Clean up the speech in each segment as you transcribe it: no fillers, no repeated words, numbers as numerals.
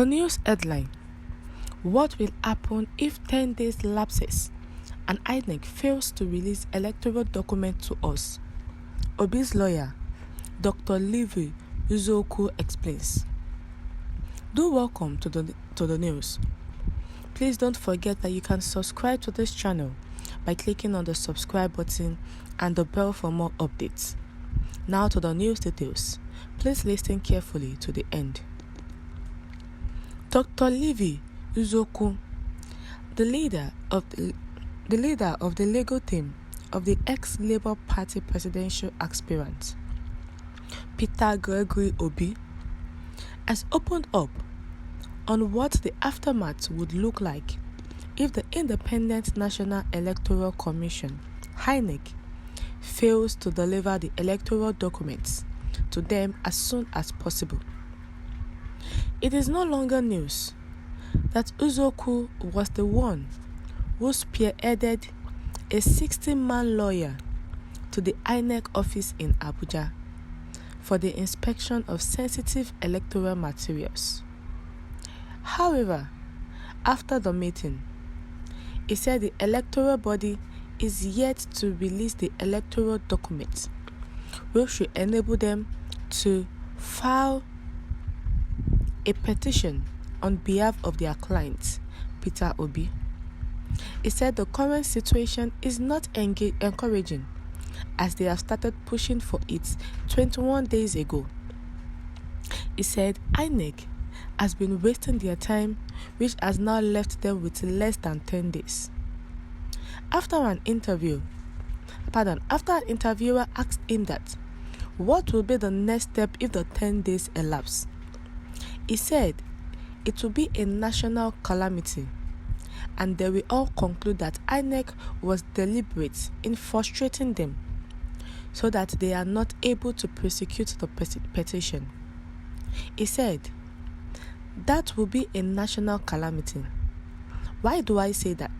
The news headline: What will happen if 10 days lapses and Inec fails to release electoral document to us? Obi's lawyer, Dr. Levi Uzoku, explains. Do welcome to the news. Please don't forget that you can subscribe to this channel by clicking on the subscribe button and the bell for more updates. Now to the news details. Please listen carefully to the end. Dr. Levi Uzoku, the leader of the legal team of the ex-Labour Party presidential aspirant, Peter Gregory Obi, has opened up on what the aftermath would look like if the Independent National Electoral Commission, Inec, fails to deliver the electoral documents to them as soon as possible. It is no longer news that Uzoku was the one who spearheaded a 60-man lawyer to the Inec office in Abuja for the inspection of sensitive electoral materials. However, after the meeting, he said the electoral body is yet to release the electoral documents, which should enable them to file a petition on behalf of their client, Peter Obi. He said the current situation is not encouraging, as they have started pushing for it 21 days ago. He said Inec has been wasting their time, which has now left them with less than 10 days. After an interviewer asked him that, what will be the next step if the 10 days elapse? He said it will be a national calamity, and they will all conclude that Inec was deliberate in frustrating them so that they are not able to prosecute the petition. He said, that will be a national calamity. Why do I say that?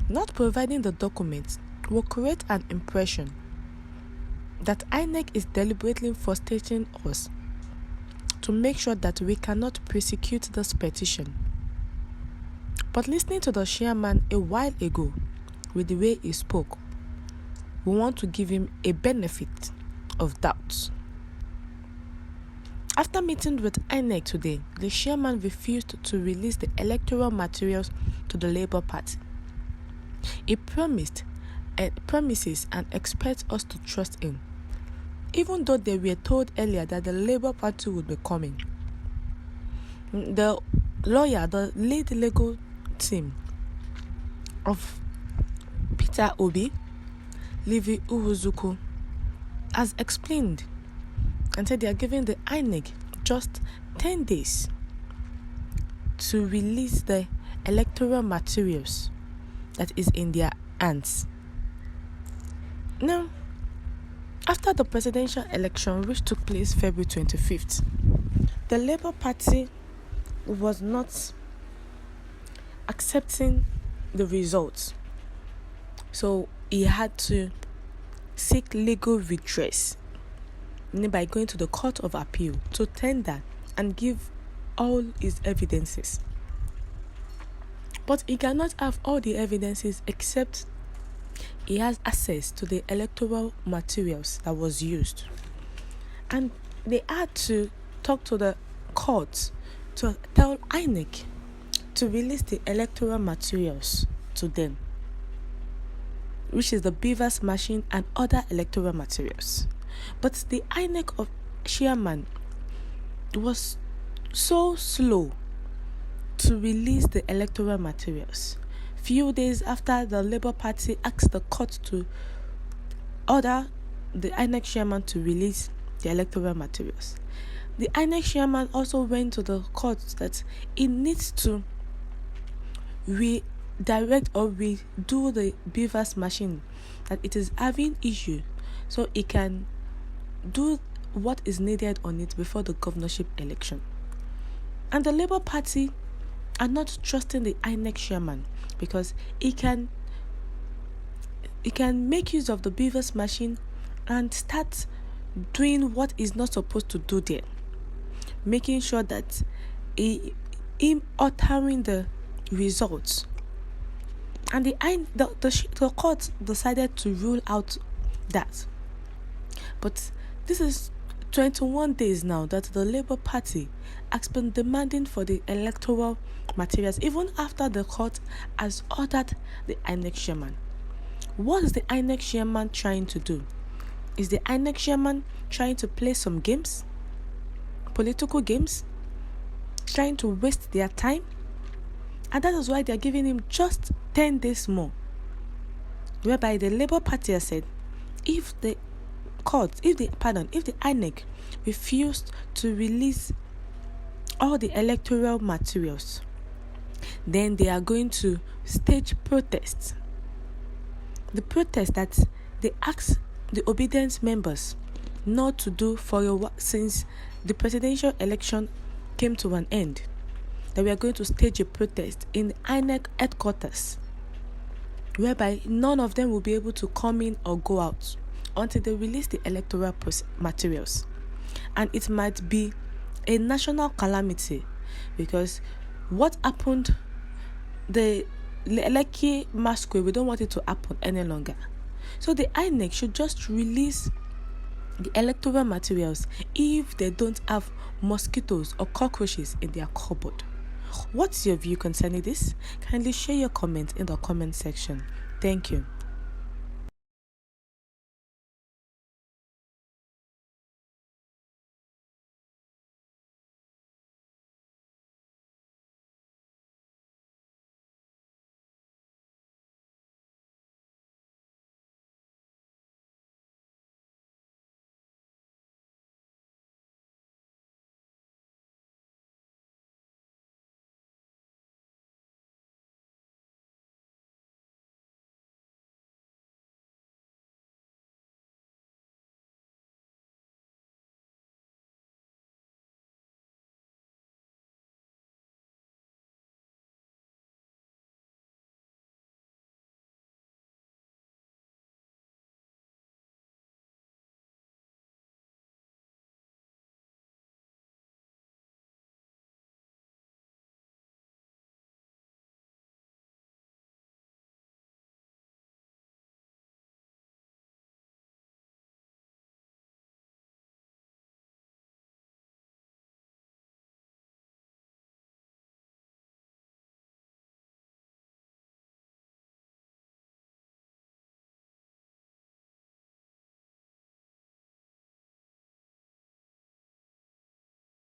Not providing the documents will create an impression that Inec is deliberately frustrating us to make sure that we cannot prosecute this petition. But listening to the chairman a while ago, with the way he spoke, we want to give him a benefit of doubt. After meeting with Inec today, the chairman refused to release the electoral materials to the Labour Party. He promises and expects us to trust him, even though they were told earlier that the Labour Party would be coming. The lawyer, the lead legal team of Peter Obi, Levi Uzoku, has explained and said they are giving the Inec just 10 days to release the electoral materials that is in their hands. Now, after the presidential election, which took place February 25th, the Labour Party was not accepting the results. So he had to seek legal redress by going to the Court of Appeal to tender and give all his evidences. But he cannot have all the evidences except he has access to the electoral materials that was used. And they had to talk to the court to tell Inec to release the electoral materials to them, which is the beavers machine and other electoral materials. But the Inec of chairman was so slow to release the electoral materials. Few days after the Labour Party asked the court to order the Inec chairman to release the electoral materials, the Inec chairman also went to the court that he needs to redirect or redo the beavers machine, that it is having issue, so he can do what is needed on it before the governorship election. And the Labour Party are not trusting the Inec chairman because he can make use of the beavers machine and start doing what he's not supposed to do there, making sure that him altering the results. And the court decided to rule out that. But this is 21 days now that the Labour Party has been demanding for the electoral materials, even after the court has ordered the Inec chairman. What is the Inec chairman trying to do? Is the Inec chairman trying to play some games? Political games? Trying to waste their time? And that is why they are giving him just 10 days more. Whereby the Labour Party has said, if the INEC refused to release all the electoral materials, then they are going to stage protests. The protest that they ask the obedient members not to do for a while since the presidential election came to an end. That we are going to stage a protest in the INEC headquarters, whereby none of them will be able to come in or go out until they release the electoral materials. And it might be a national calamity, because what happened, the Lekki masquerade, we don't want it to happen any longer. So the INEC should just release the electoral materials if they don't have mosquitoes or cockroaches in their cupboard. What's your view concerning this? Kindly share your comment in the comment section. Thank you.